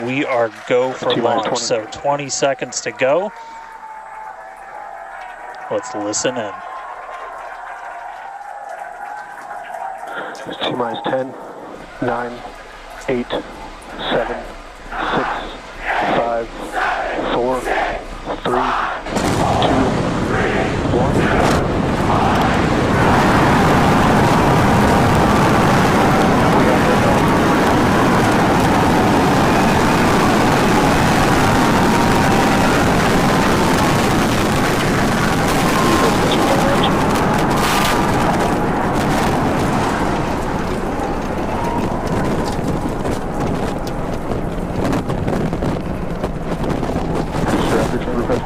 We are go for launch, so 20 seconds to go. Let's listen in. T minus 10, 9, 8, 7, 6, 5, 4, 3, 2, 1.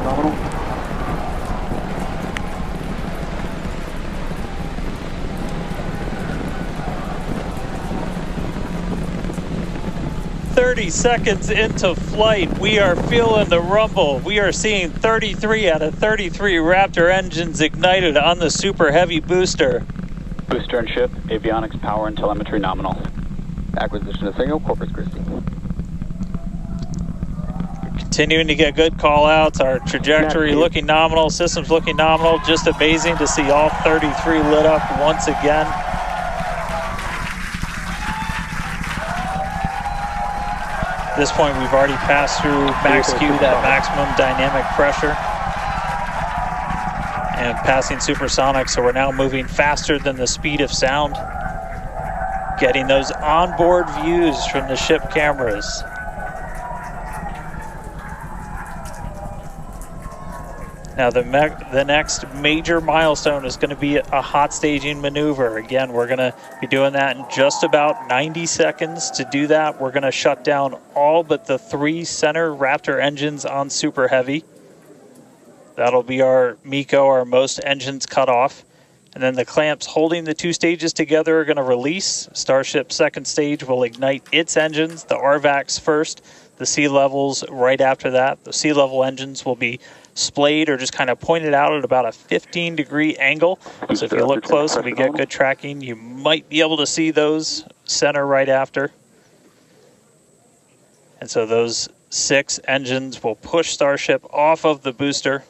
Nominal. 30 seconds into flight, we are feeling the rumble. We are seeing 33 out of 33 Raptor engines ignited on the Super Heavy booster. Booster and ship, avionics, power, and telemetry nominal. Acquisition of signal, Corpus Christi. Continuing to get good call outs. Our trajectory looking nominal, systems looking nominal. Just amazing to see all 33 lit up once again. At this point, we've already passed through max Q, that maximum dynamic pressure, and passing supersonic, so we're now moving faster than the speed of sound, getting those onboard views from the ship cameras. Now the next major milestone is going to be a hot staging maneuver. Again, we're going to be doing that in just about 90 seconds. To do that, we're going to shut down all but the 3 center Raptor engines on Super Heavy. That'll be our MECO, our most engines cut off. And then the clamps holding the 2 stages together are going to release. Starship second stage will ignite its engines, the RVACs first, the sea levels right after that. The sea level engines will be splayed or just kind of pointed out at about a 15-degree angle. So if you look close and we get good tracking, you might be able to see those center right after. And so those 6 engines will push Starship off of the booster.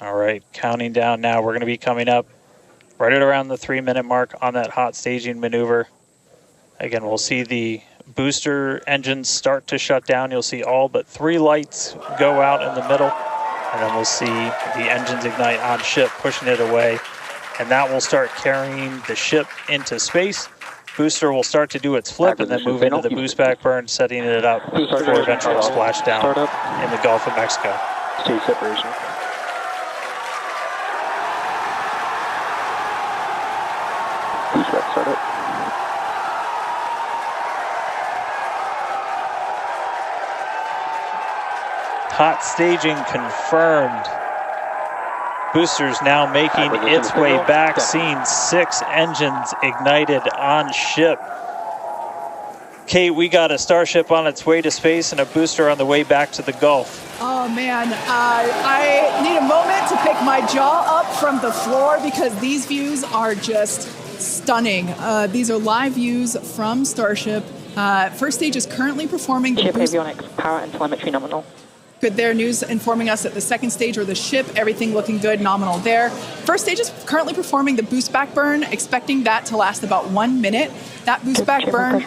All right, counting down now. We're going to be coming up right at around the 3-minute mark on that hot staging maneuver. Again, we'll see the booster engines start to shut down. You'll see all but 3 lights go out in the middle. And then we'll see the engines ignite on ship, pushing it away. And that will start carrying the ship into space. Booster will start to do its flip and then move into the boost back burn, setting it up for eventual splashdown in the Gulf of Mexico. Stage separation. Boost back startup. Hot staging confirmed. Boosters now making its way back, seeing 6 engines ignited on ship. Kate, we got a Starship on its way to space and a booster on the way back to the Gulf. Oh man, I need a moment to pick my jaw up from the floor because these views are just stunning. These are live views from Starship. First stage is currently performing the ship avionics, power, and telemetry nominal. Good there, news informing us that the second stage or the ship, everything looking good, nominal there. First stage is currently performing the boost back burn, expecting that to last about 1 minute. That boost back burn,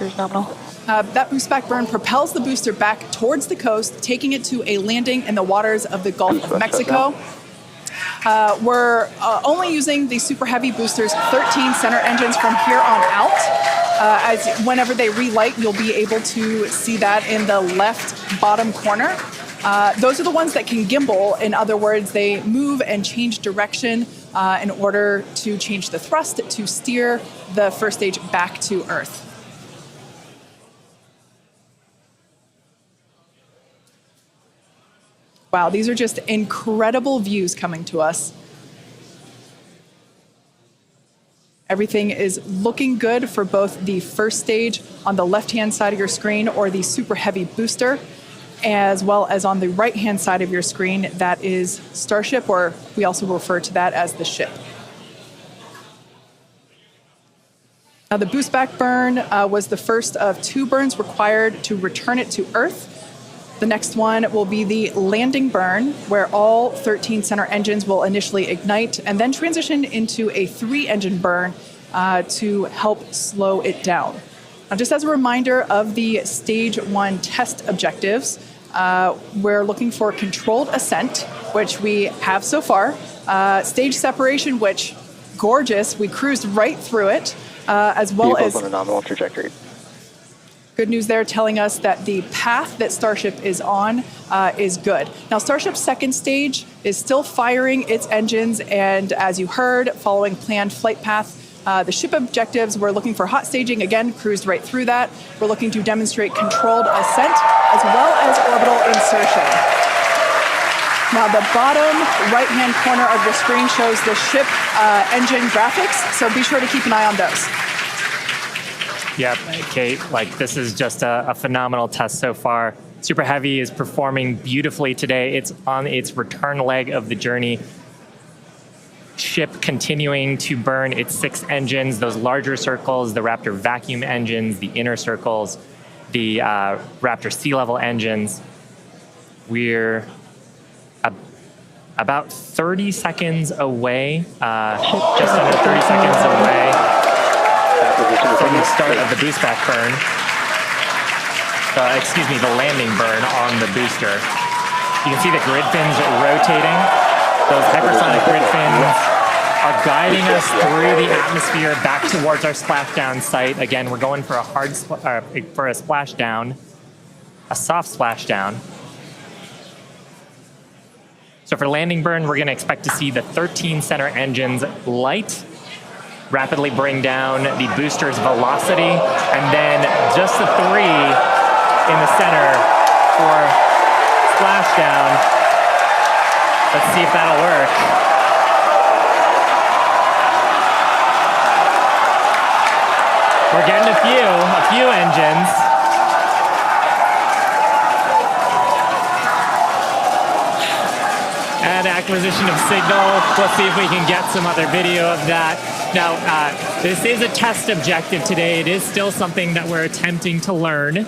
that boost back burn propels the booster back towards the coast, taking it to a landing in the waters of the Gulf of Mexico. We're only using the Super Heavy boosters, 13 center engines from here on out. As whenever they relight, you'll be able to see that in the left bottom corner. Those are the ones that can gimbal. In other words, they move and change direction in order to change the thrust to steer the first stage back to Earth. Wow, these are just incredible views coming to us. Everything is looking good for both the first stage on the left-hand side of your screen or the Super Heavy booster, as well as on the right-hand side of your screen, that is Starship, or we also refer to that as the ship. Now, the boost back burn was the first of 2 burns required to return it to Earth. The next one will be the landing burn, where all 13 center engines will initially ignite and then transition into a 3-engine burn to help slow it down. Now, just as a reminder of the Stage 1 test objectives, we're looking for controlled ascent, which we have so far. Stage separation, which, gorgeous, we cruised right through it, as well as on a nominal trajectory. Good news there, telling us that the path that Starship is on is good. Now, Starship's second stage is still firing its engines, and as you heard, following planned flight path, the ship objectives, we're looking for hot staging, again, cruised right through that. We're looking to demonstrate controlled ascent, as well as orbital insertion. Now, the bottom right-hand corner of the screen shows the ship engine graphics, so be sure to keep an eye on those. Yep, Kate, this is just a phenomenal test so far. Super Heavy is performing beautifully today. It's on its return leg of the journey. Ship continuing to burn its 6 engines, those larger circles, the Raptor vacuum engines, the inner circles, the Raptor sea level engines. We're about 30 seconds away, just under 30 seconds away from the start of the boost back burn. The landing burn on the booster. You can see the grid fins rotating. Those hypersonic grid fins are guiding us through the atmosphere back towards our splashdown site. Again, we're going for a splashdown, a soft splashdown. So for landing burn, we're going to expect to see the 13 center engines light, rapidly bring down the booster's velocity, and then just the 3 in the center for splashdown. Let's see if that'll work. We're getting a few engines. And acquisition of signal. Let's see if we can get some other video of that. Now, this is a test objective today. It is still something that we're attempting to learn.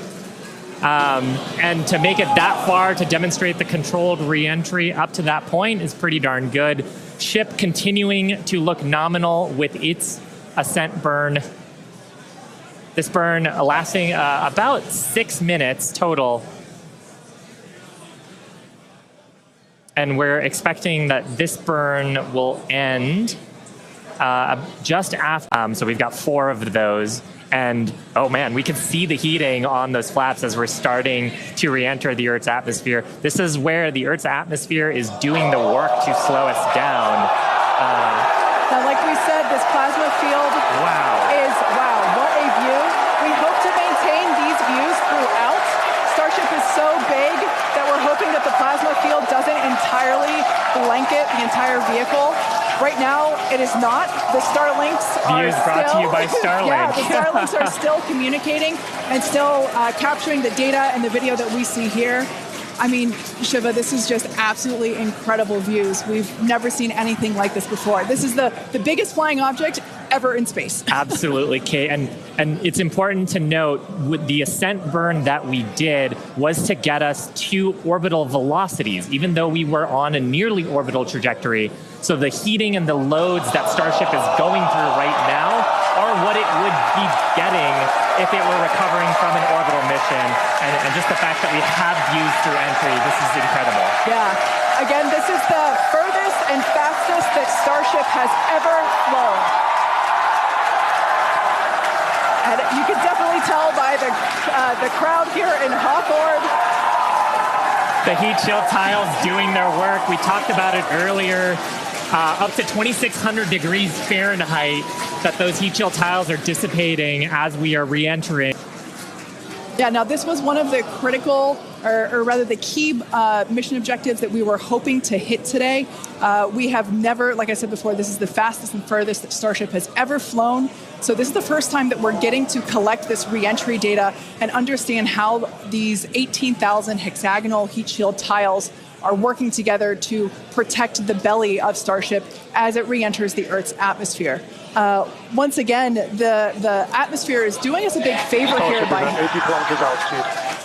And to make it that far, to demonstrate the controlled re-entry up to that point is pretty darn good. Ship continuing to look nominal with its ascent burn. This burn lasting about 6 minutes total. And we're expecting that this burn will end just after. So we've got 4 of those. And, oh man, we can see the heating on those flaps as we're starting to re-enter the Earth's atmosphere. This is where the Earth's atmosphere is doing the work to slow us down. Now, like we said, this plasma field is, what a view. We hope to maintain these views throughout. Starship is so big that we're hoping that the plasma field doesn't entirely blanket the entire vehicle. Right now, it is not. The Starlinks are still... brought to you by Starlink. Yeah, the Starlinks are still communicating and still capturing the data and the video that we see here. I mean, Shiva, this is just absolutely incredible views. We've never seen anything like this before. This is the biggest flying object ever in space. Absolutely, Kate. And it's important to note, with the ascent burn that we did was to get us to orbital velocities, even though we were on a nearly orbital trajectory. So the heating and the loads that Starship is going through right now are what it would be getting if it were recovering from an orbital mission. And just the fact that we have views through entry, this is incredible. Yeah. Again, this is the furthest and fastest that Starship has ever flown. And you can definitely tell by the crowd here in Hawthorne. The heat shield tiles doing their work. We talked about it earlier. Up to 2,600 degrees Fahrenheit that those heat shield tiles are dissipating as we are re-entering. Yeah, now this was one of the critical, or rather the key mission objectives that we were hoping to hit today. We have never, like I said before, this is the fastest and furthest that Starship has ever flown. So this is the first time that we're getting to collect this re-entry data and understand how these 18,000 hexagonal heat shield tiles are working together to protect the belly of Starship as it re-enters the Earth's atmosphere. Once again, the atmosphere is doing us a big favor here by 80 kilometers altitude.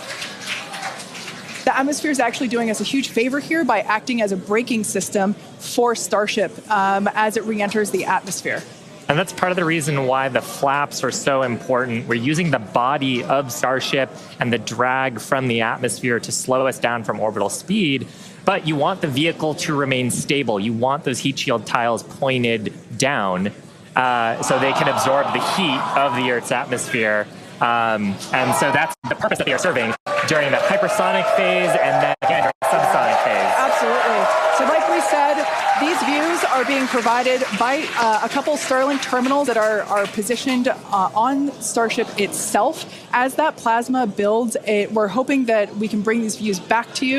the atmosphere is actually doing us a huge favor here by acting as a braking system for Starship as it re-enters the atmosphere. And that's part of the reason why the flaps are so important. We're using the body of Starship and the drag from the atmosphere to slow us down from orbital speed. But you want the vehicle to remain stable. You want those heat shield tiles pointed down so they can absorb the heat of the Earth's atmosphere. And so that's the purpose that they are serving during the hypersonic phase and then again during the subsonic phase. Absolutely. So like we said, these views are being provided by a couple Starlink terminals that are positioned on Starship itself. As that plasma builds, we're hoping that we can bring these views back to you.